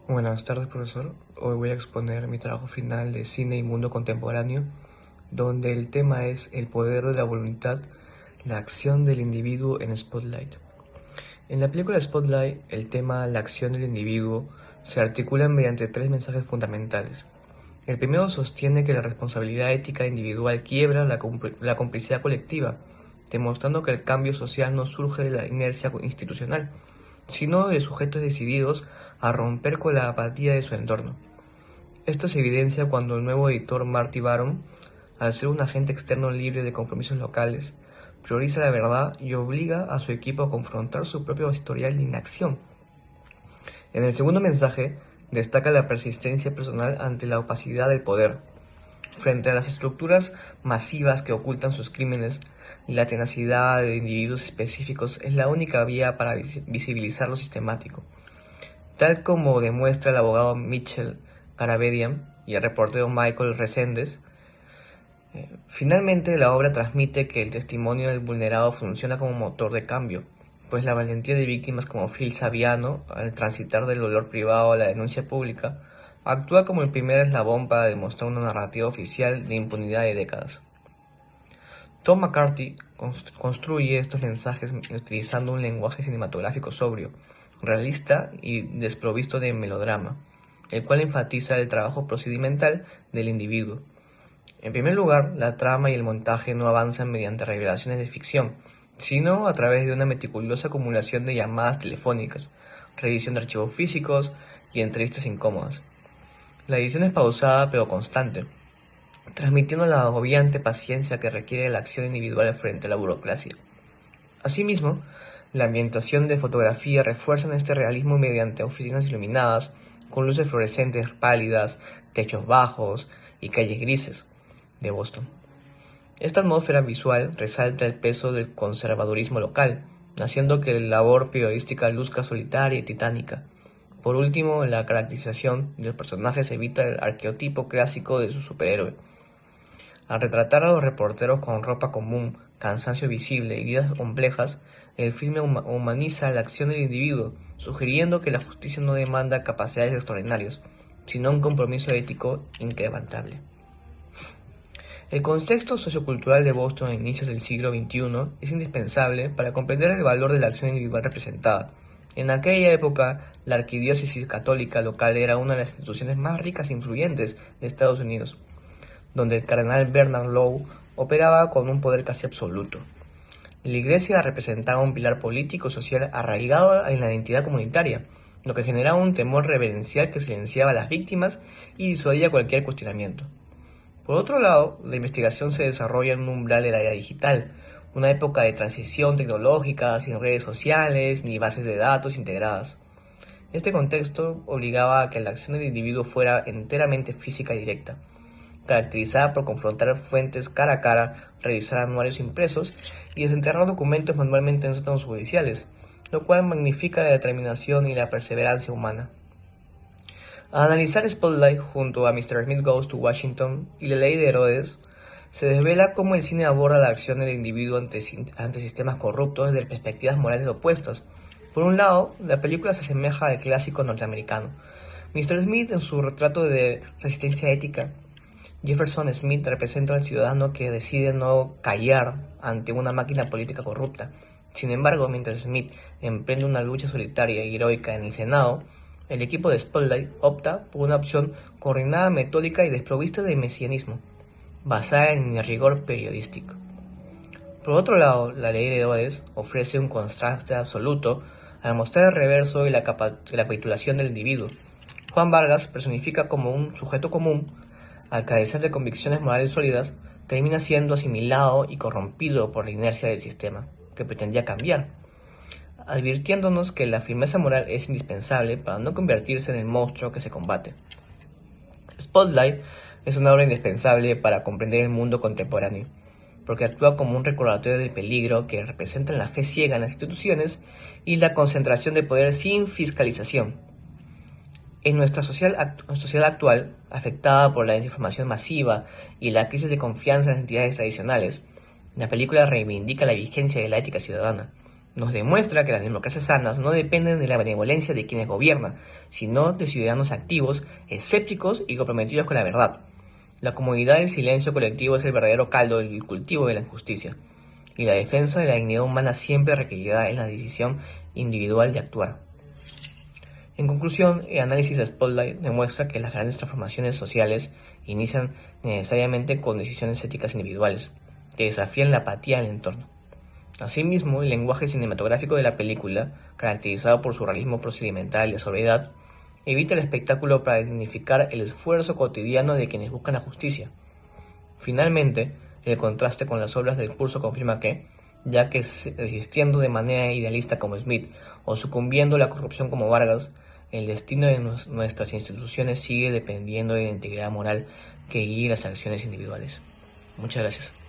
Buenas tardes, profesor. Hoy voy a exponer mi trabajo final de Cine y Mundo Contemporáneo, donde el tema es el poder de la voluntad, la acción del individuo en Spotlight. En la película Spotlight, el tema la acción del individuo se articula mediante tres mensajes fundamentales. El primero sostiene que la responsabilidad ética individual quiebra la complicidad colectiva, demostrando que el cambio social no surge de la inercia institucional, sino de sujetos decididos a romper con la apatía de su entorno. Esto se evidencia cuando el nuevo editor Marty Baron, al ser un agente externo libre de compromisos locales, prioriza la verdad y obliga a su equipo a confrontar su propio historial de inacción. En el segundo mensaje, destaca la persistencia personal ante la opacidad del poder. Frente a las estructuras masivas que ocultan sus crímenes, la tenacidad de individuos específicos es la única vía para visibilizar lo sistemático. Tal como demuestra el abogado Mitchell Garabedian y el reportero Michael Reséndez, finalmente la obra transmite que el testimonio del vulnerado funciona como motor de cambio, pues la valentía de víctimas como Phil Saviano, al transitar del dolor privado a la denuncia pública, actúa como el primer eslabón para demostrar una narrativa oficial de impunidad de décadas. Tom McCarthy construye estos mensajes utilizando un lenguaje cinematográfico sobrio, realista y desprovisto de melodrama, el cual enfatiza el trabajo procedimental del individuo. En primer lugar, la trama y el montaje no avanzan mediante revelaciones de ficción, sino a través de una meticulosa acumulación de llamadas telefónicas, revisión de archivos físicos y entrevistas incómodas. La edición es pausada pero constante, transmitiendo la agobiante paciencia que requiere la acción individual frente a la burocracia. Asimismo, la ambientación de fotografía refuerza este realismo mediante oficinas iluminadas, con luces fluorescentes pálidas, techos bajos y calles grises de Boston. Esta atmósfera visual resalta el peso del conservadurismo local, haciendo que la labor periodística luzca solitaria y titánica. Por último, la caracterización de los personajes evita el arqueotipo clásico de su superhéroe. Al retratar a los reporteros con ropa común, cansancio visible y vidas complejas, el filme humaniza la acción del individuo, sugiriendo que la justicia no demanda capacidades extraordinarias, sino un compromiso ético incrementable. El contexto sociocultural de Boston a inicios del siglo XXI es indispensable para comprender el valor de la acción individual representada. En aquella época, la arquidiócesis católica local era una de las instituciones más ricas e influyentes de Estados Unidos, donde el cardenal Bernard Law operaba con un poder casi absoluto. La iglesia representaba un pilar político y social arraigado en la identidad comunitaria, lo que generaba un temor reverencial que silenciaba a las víctimas y disuadía cualquier cuestionamiento. Por otro lado, la investigación se desarrolla en un umbral de la era digital, una época de transición tecnológica, sin redes sociales ni bases de datos integradas. Este contexto obligaba a que la acción del individuo fuera enteramente física y directa, caracterizada por confrontar fuentes cara a cara, revisar anuarios impresos y desenterrar documentos manualmente en sótanos judiciales, lo cual magnifica la determinación y la perseverancia humana. Al analizar Spotlight junto a Mr. Smith Goes to Washington y la ley de Herodes, se desvela cómo el cine aborda la acción del individuo ante sistemas corruptos desde perspectivas morales opuestas. Por un lado, la película se asemeja al clásico norteamericano. Mr. Smith, en su retrato de resistencia ética, Jefferson Smith representa al ciudadano que decide no callar ante una máquina política corrupta. Sin embargo, mientras Smith emprende una lucha solitaria y heroica en el Senado, el equipo de Spotlight opta por una opción coordinada, metódica y desprovista de mesianismo, basada en el rigor periodístico. Por otro lado, la ley de Herodes ofrece un contraste absoluto al mostrar el reverso y la capitulación del individuo. Juan Vargas personifica como un sujeto común, al carecer de convicciones morales sólidas, termina siendo asimilado y corrompido por la inercia del sistema, que pretendía cambiar, advirtiéndonos que la firmeza moral es indispensable para no convertirse en el monstruo que se combate. Spotlight es una obra indispensable para comprender el mundo contemporáneo, porque actúa como un recordatorio del peligro que representan la fe ciega en las instituciones y la concentración de poder sin fiscalización. En nuestra sociedad actual, afectada por la desinformación masiva y la crisis de confianza en las entidades tradicionales, la película reivindica la vigencia de la ética ciudadana, Nos demuestra que las democracias sanas no dependen de la benevolencia de quienes gobiernan, sino de ciudadanos activos, escépticos y comprometidos con la verdad. La comodidad del silencio colectivo es el verdadero caldo del cultivo de la injusticia, y la defensa de la dignidad humana siempre requerirá en la decisión individual de actuar. En conclusión, el análisis de Spotlight demuestra que las grandes transformaciones sociales inician necesariamente con decisiones éticas individuales, que desafían la apatía del entorno. Asimismo, el lenguaje cinematográfico de la película, caracterizado por su realismo procedimental y la sobriedad, evita el espectáculo para dignificar el esfuerzo cotidiano de quienes buscan la justicia. Finalmente, el contraste con las obras del curso confirma que, ya que resistiendo de manera idealista como Smith o sucumbiendo a la corrupción como Vargas, el destino de nuestras instituciones sigue dependiendo de la integridad moral que guíe las acciones individuales. Muchas gracias.